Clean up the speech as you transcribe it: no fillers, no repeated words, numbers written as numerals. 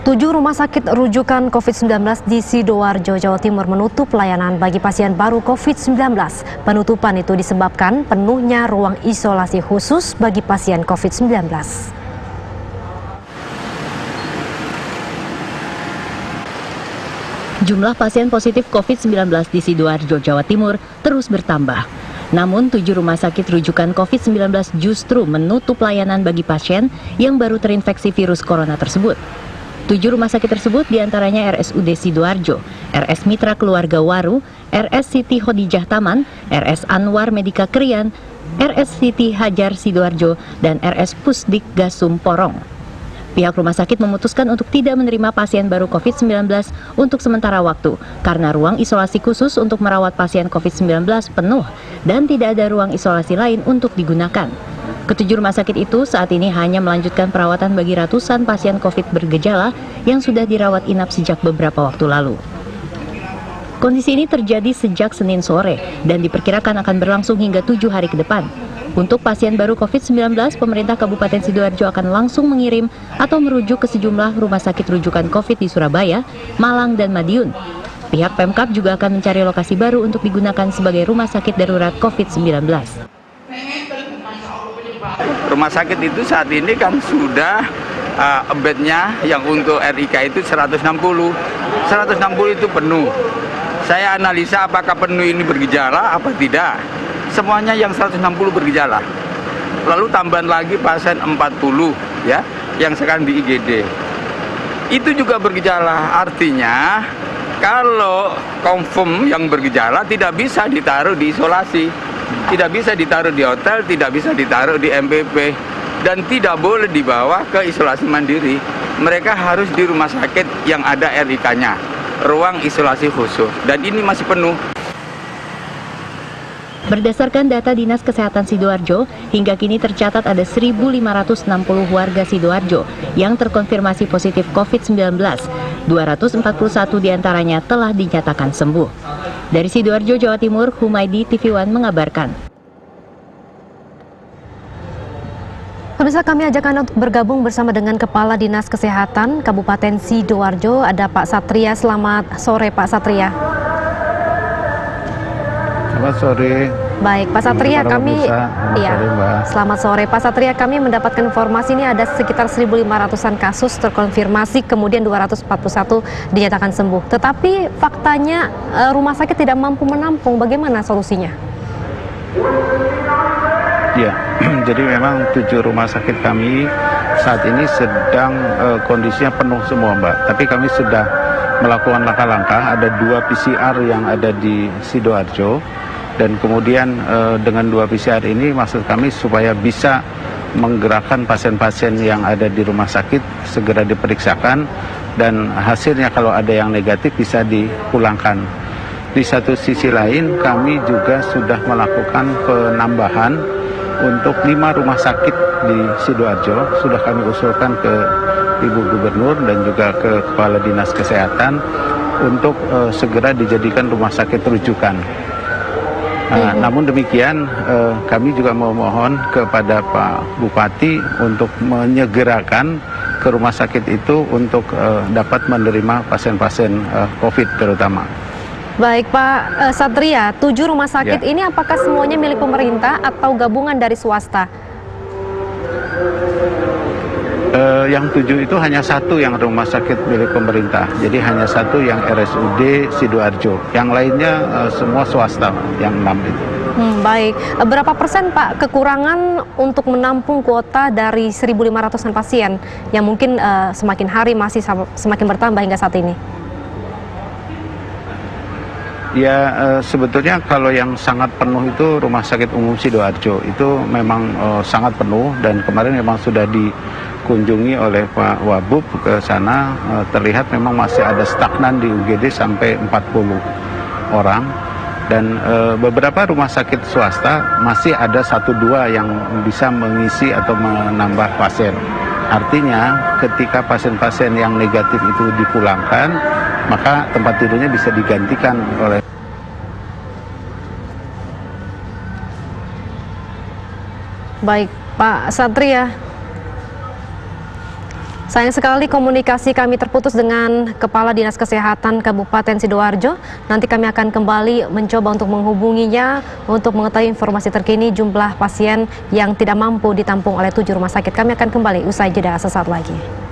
7 rumah sakit rujukan COVID-19 di Sidoarjo, Jawa Timur menutup pelayanan bagi pasien baru COVID-19. Penutupan itu disebabkan penuhnya ruang isolasi khusus bagi pasien COVID-19. Jumlah pasien positif COVID-19 di Sidoarjo, Jawa Timur terus bertambah. Namun 7 rumah sakit rujukan COVID-19 justru menutup layanan bagi pasien yang baru terinfeksi virus corona tersebut. 7 rumah sakit tersebut diantaranya RSUD Sidoarjo, RS Mitra Keluarga Waru, RS Siti Khadijah Taman, RS Anwar Medika Krian, RS Siti Hajar Sidoarjo, dan RS Pusdik Gasum Porong. Pihak rumah sakit memutuskan untuk tidak menerima pasien baru COVID-19 untuk sementara waktu karena ruang isolasi khusus untuk merawat pasien COVID-19 penuh dan tidak ada ruang isolasi lain untuk digunakan. Ketujuh rumah sakit itu saat ini hanya melanjutkan perawatan bagi ratusan pasien COVID bergejala yang sudah dirawat inap sejak beberapa waktu lalu. Kondisi ini terjadi sejak Senin sore dan diperkirakan akan berlangsung hingga 7 hari ke depan. Untuk pasien baru COVID-19, pemerintah Kabupaten Sidoarjo akan langsung mengirim atau merujuk ke sejumlah rumah sakit rujukan COVID di Surabaya, Malang, dan Madiun. Pihak Pemkab juga akan mencari lokasi baru untuk digunakan sebagai rumah sakit darurat COVID-19. Rumah sakit itu saat ini kan sudah bednya yang untuk RIK itu 160 itu penuh. Saya analisa apakah penuh ini bergejala apa tidak. Semuanya yang 160 bergejala. Lalu tambahan lagi pasien 40 ya yang sekarang di IGD. Itu juga bergejala. Artinya kalau confirm yang bergejala tidak bisa ditaruh di isolasi. Tidak bisa ditaruh di hotel, tidak bisa ditaruh di MPP, dan tidak boleh dibawa ke isolasi mandiri. Mereka harus di rumah sakit yang ada RIK-nya, ruang isolasi khusus, dan ini masih penuh. Berdasarkan data Dinas Kesehatan Sidoarjo, hingga kini tercatat ada 1.560 warga Sidoarjo yang terkonfirmasi positif COVID-19. 241 diantaranya telah dinyatakan sembuh. Dari Sidoarjo, Jawa Timur, Humaydi, TV One mengabarkan. Pemirsa, kami ajak Anda untuk bergabung bersama dengan Kepala Dinas Kesehatan Kabupaten Sidoarjo, ada Pak Satria. Selamat sore, Pak Satria. Selamat sore. Baik, Pak Satria, selamat sore. Pak Satria, kami mendapatkan informasi ini ada sekitar 1.500-an kasus terkonfirmasi, kemudian 241 dinyatakan sembuh. Tetapi faktanya rumah sakit tidak mampu menampung. Bagaimana solusinya? Ya, jadi memang 7 rumah sakit kami saat ini sedang kondisinya penuh semua, Mbak. Tapi kami sudah melakukan langkah-langkah. Ada 2 PCR yang ada di Sidoarjo. Dan kemudian dengan 2 PCR ini maksud kami supaya bisa menggerakkan pasien-pasien yang ada di rumah sakit segera diperiksakan dan hasilnya kalau ada yang negatif bisa dipulangkan. Di satu sisi lain kami juga sudah melakukan penambahan untuk 5 rumah sakit di Sidoarjo. Sudah kami usulkan ke Ibu Gubernur dan juga ke Kepala Dinas Kesehatan untuk segera dijadikan rumah sakit rujukan. Namun demikian kami juga memohon kepada Pak Bupati untuk menyegerakan ke rumah sakit itu untuk dapat menerima pasien-pasien COVID terutama. Baik Pak Satria, 7 rumah sakit ini apakah semuanya milik pemerintah atau gabungan dari swasta? Yang 7 itu hanya 1 yang rumah sakit milik pemerintah. Jadi hanya 1 yang RSUD Sidoarjo. Yang lainnya semua swasta, yang 6 itu. Baik, berapa persen Pak kekurangan untuk menampung kuota dari 1.500-an pasien yang mungkin semakin hari masih semakin bertambah hingga saat ini? Ya, sebetulnya kalau yang sangat penuh itu Rumah Sakit Umum Sidoarjo. Itu memang sangat penuh dan kemarin memang sudah dikunjungi oleh Pak Wabub ke sana. Terlihat memang masih ada stagnan di UGD sampai 40 orang. Dan beberapa rumah sakit swasta masih ada 1-2 yang bisa mengisi atau menambah pasien. Artinya ketika pasien-pasien yang negatif itu dipulangkan, maka tempat tidurnya bisa digantikan oleh. Baik, Pak Satria. Sayang sekali komunikasi kami terputus dengan Kepala Dinas Kesehatan Kabupaten Sidoarjo. Nanti kami akan kembali mencoba untuk menghubunginya untuk mengetahui informasi terkini jumlah pasien yang tidak mampu ditampung oleh 7 rumah sakit. Kami akan kembali usai jeda sesaat lagi.